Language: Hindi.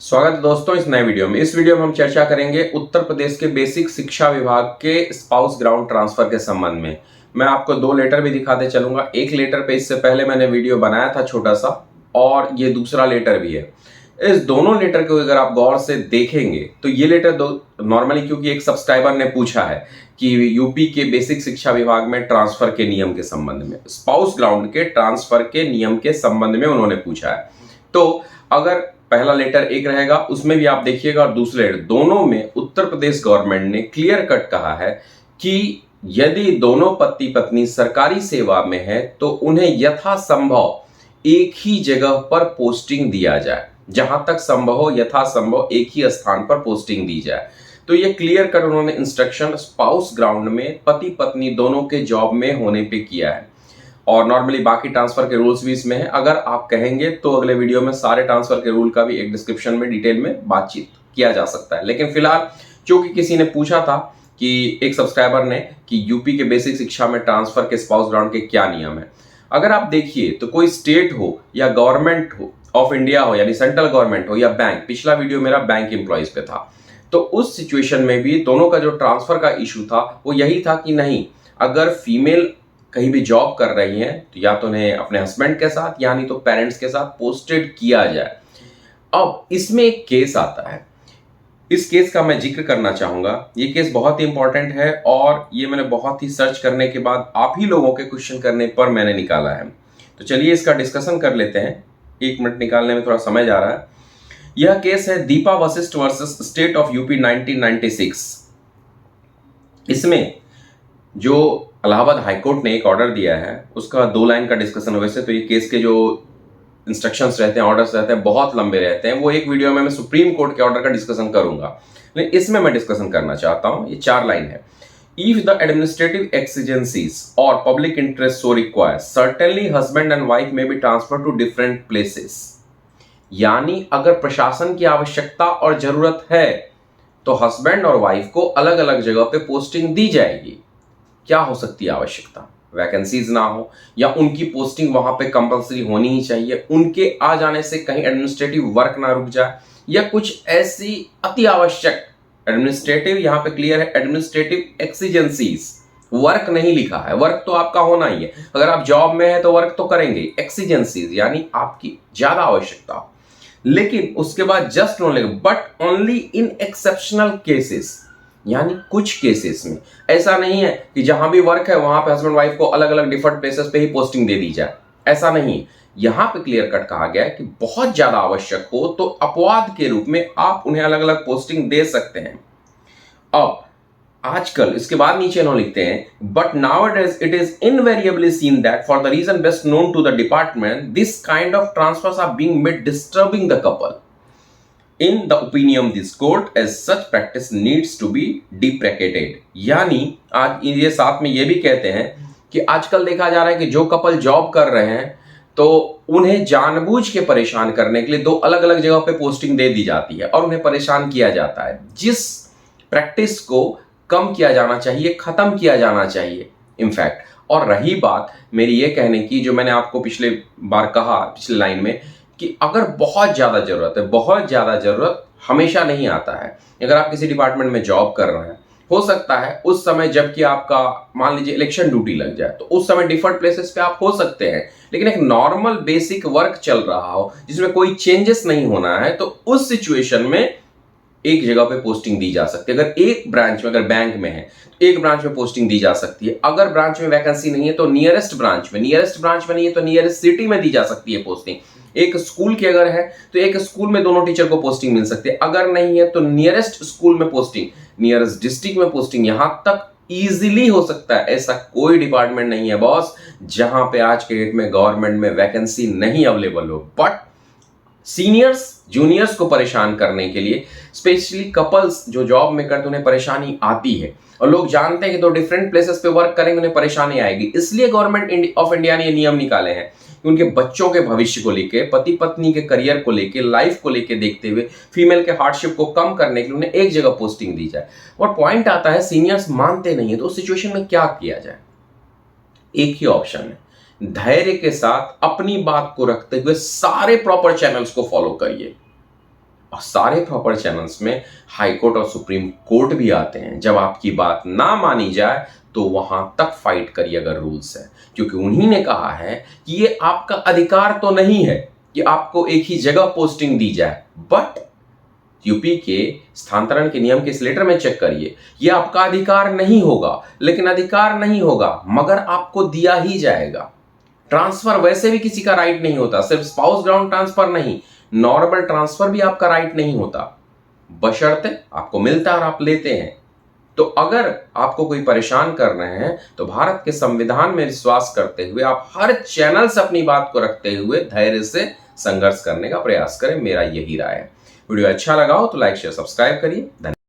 स्वागत है दोस्तों इस नए वीडियो में। इस वीडियो में हम चर्चा करेंगे उत्तर प्रदेश के बेसिक शिक्षा विभाग के स्पाउस ग्राउंड ट्रांसफर के संबंध में। मैं आपको दो लेटर भी दिखाते चलूंगा। एक लेटर पे इससे पहले मैंने वीडियो बनाया था छोटा सा, और ये दूसरा लेटर भी है। इस दोनों लेटर को अगर आप गौर से देखेंगे तो ये लेटर दो नॉर्मली, क्योंकि एक सब्सक्राइबर ने पूछा है कि यूपी के बेसिक शिक्षा विभाग में ट्रांसफर के नियम के संबंध में, स्पाउस ग्राउंड के ट्रांसफर के नियम के संबंध में उन्होंने पूछा है। तो अगर पहला लेटर एक रहेगा उसमें भी आप देखिएगा, और दूसरे लेटर दोनों में उत्तर प्रदेश गवर्नमेंट ने क्लियर कट कहा है कि यदि दोनों पति पत्नी सरकारी सेवा में है तो उन्हें यथासंभव एक ही जगह पर पोस्टिंग दिया जाए, जहां तक संभव हो यथासंभव एक ही स्थान पर पोस्टिंग दी जाए। तो ये क्लियर कट उन्होंने इंस्ट्रक्शन स्पाउस ग्राउंड में पति पत्नी दोनों के जॉब में होने पे किया है। और नॉर्मली बाकी ट्रांसफर के रूल्स भी इसमें है। अगर आप कहेंगे तो अगले वीडियो में सारे ट्रांसफर के रूल का भी एक डिस्क्रिप्शन में डिटेल में बातचीत किया जा सकता है। लेकिन फिलहाल क्योंकि किसी ने पूछा था कि एक सब्सक्राइबर ने कि यूपी के बेसिक शिक्षा में ट्रांसफर के स्पाउस ग्राउंड के क्या नियम है, अगर आप देखिए तो कोई स्टेट हो या गवर्नमेंट हो ऑफ इंडिया हो, यानी सेंट्रल गवर्नमेंट हो या बैंक, पिछला वीडियो मेरा बैंक एम्प्लॉयज पे था, तो उस सिचुएशन में भी दोनों का जो ट्रांसफर का इशू था वो यही था कि नहीं, अगर फीमेल कहीं भी जॉब कर रही हैं तो या तो उन्हें अपने हस्बैंड के साथ या नहीं तो पेरेंट्स के साथ पोस्टेड किया जाए। अब इसमें एक केस आता है, इस केस का मैं जिक्र करना चाहूंगा। ये केस बहुत ही इंपॉर्टेंट है और ये मैंने बहुत ही सर्च करने के बाद आप ही लोगों के क्वेश्चन करने पर मैंने निकाला है। तो चलिए इसका डिस्कशन कर लेते हैं। 1 मिनट निकालने में थोड़ा समय जा रहा है। यह केस है Deepa Vashishtha versus state of UP 1996। इसमें जो इलाहाबाद हाईकोर्ट ने एक ऑर्डर दिया है उसका 2 लाइन का डिस्कशन। वैसे तो ये केस के जो इंस्ट्रक्शंस रहते हैं, ऑर्डर्स रहते हैं, बहुत लंबे रहते हैं। वो एक वीडियो में मैं सुप्रीम कोर्ट के ऑर्डर का डिस्कशन करूंगा, लेकिन इसमें मैं डिस्कशन करना चाहता हूं। ये 4 लाइन है। इफ द एडमिनिस्ट्रेटिव एक्सिजेंसीज और public interest so require certainly husband and wife may be transfer to different places, यानी अगर प्रशासन की आवश्यकता और जरूरत है तो हस्बैंड और वाइफ को अलग अलग जगह पे पोस्टिंग दी जाएगी। क्या हो सकती है आवश्यकता? वैकेंसीज ना हो, या उनकी पोस्टिंग वहां पे कंपलसरी होनी ही चाहिए, उनके आ जाने से कहीं एडमिनिस्ट्रेटिव वर्क ना रुक जाए, या कुछ ऐसी अति आवश्यक एडमिनिस्ट्रेटिव, यहां पे क्लियर है एडमिनिस्ट्रेटिव एक्सिजेंसीज, वर्क नहीं लिखा है, वर्क तो आपका होना ही है। अगर आप जॉब में है तो वर्क तो करेंगे। एक्सिजेंसीज यानी आपकी ज्यादा आवश्यकता, लेकिन उसके बाद just only but only in exceptional cases, यानी कुछ केसेस में। ऐसा नहीं है कि जहां भी वर्क है वहां पे हस्बैंड वाइफ को अलग अलग डिफरेंट प्लेसेस पे ही पोस्टिंग दे दी जाए, ऐसा नहीं। यहां पे क्लियर कट कहा गया है कि बहुत ज्यादा आवश्यक हो तो अपवाद के रूप में आप उन्हें अलग अलग पोस्टिंग दे सकते हैं। अब आजकल इसके बाद नीचे इन्होंने लिखते हैं but nowadays it is invariably seen that for the reason best known to the department this kind of transfers are being made disturbing the couple. In the opinion of this court, as such practice needs to be deprecated। यानी आज ये साथ में ये भी कहते हैं कि आजकल देखा जा रहा है कि जो कपल जॉब कर रहे हैं तो उन्हें जानबूझ के परेशान करने के लिए 2 अलग अलग जगह पे पोस्टिंग दे दी जाती है और उन्हें परेशान किया जाता है, जिस प्रैक्टिस को कम किया जाना चाहिए, खत्म किया जाना चाहिए इनफैक्ट। और रही बात मेरी ये कहने की, जो मैंने आपको पिछले बार कहा पिछले लाइन में, कि अगर बहुत ज्यादा जरूरत है, बहुत ज्यादा जरूरत हमेशा नहीं आता है। अगर आप किसी डिपार्टमेंट में जॉब कर रहे हैं, हो सकता है उस समय जबकि आपका मान लीजिए इलेक्शन ड्यूटी लग जाए तो उस समय डिफरेंट प्लेसेस पे आप हो सकते हैं, लेकिन एक नॉर्मल बेसिक वर्क चल रहा हो जिसमें कोई चेंजेस नहीं होना है, तो उस सिचुएशन में एक जगह पे पोस्टिंग दी जा सकती है। अगर एक ब्रांच में, अगर बैंक में है तो एक ब्रांच में पोस्टिंग दी जा सकती है। अगर ब्रांच में वैकेंसी नहीं है तो नियरेस्ट ब्रांच में, नियरेस्ट ब्रांच में नहीं है तो नियरेस्ट सिटी में दी जा सकती है पोस्टिंग। एक स्कूल की अगर है तो एक स्कूल में दोनों टीचर को पोस्टिंग मिल सकती है। अगर नहीं है तो नियरेस्ट स्कूल में पोस्टिंग, नियरेस्ट डिस्ट्रिक्ट में पोस्टिंग, यहां तक इजीली हो सकता है। ऐसा कोई डिपार्टमेंट नहीं है बॉस जहां पे आज के डेट में गवर्नमेंट में वैकेंसी नहीं अवेलेबल हो। बट सीनियर्स जूनियर्स को परेशान करने के लिए, स्पेशली कपल्स जो जॉब में करते उन्हें परेशानी आती है, और लोग जानते हैं कि 2 डिफरेंट प्लेसेस पे वर्क करेंगे उन्हें परेशानी आएगी। इसलिए गवर्नमेंट ऑफ इंडिया ने ये नियम निकाले हैं कि उनके बच्चों के भविष्य को लेके, पति पत्नी के करियर को लेके, लाइफ को लेके देखते हुए फीमेल के हार्डशिप को कम करने के लिए उन्हें एक जगह पोस्टिंग दी जाए। और पॉइंट आता है सीनियर्स मानते नहीं है तो उस सिचुएशन में क्या किया जाए? एक ही ऑप्शन है, धैर्य के साथ अपनी बात को रखते हुए सारे प्रॉपर चैनल्स को फॉलो करिए। और सारे प्रॉपर चैनल्स में हाई कोर्ट और सुप्रीम कोर्ट भी आते हैं। जब आपकी बात ना मानी जाए तो वहां तक फाइट करिए अगर रूल्स है, क्योंकि उन्हीं ने कहा है कि ये आपका अधिकार तो नहीं है कि आपको एक ही जगह पोस्टिंग दी जाए, बट यूपी के स्थानांतरण के नियम के इस लेटर में चेक करिए, ये आपका अधिकार नहीं होगा, लेकिन अधिकार नहीं होगा मगर आपको दिया ही जाएगा। ट्रांसफर वैसे भी किसी का राइट नहीं होता, सिर्फ स्पाउस ग्राउंड ट्रांसफर नहीं, नॉर्मल ट्रांसफर भी आपका राइट नहीं होता, बशर्ते आपको मिलता है और आप लेते हैं। तो अगर आपको कोई परेशान कर रहे हैं तो भारत के संविधान में विश्वास करते हुए आप हर चैनल से अपनी बात को रखते हुए धैर्य से संघर्ष करने का प्रयास करें। मेरा यही राय है। वीडियो अच्छा लगा हो तो लाइक शेयर सब्सक्राइब करिए। धन्यवाद।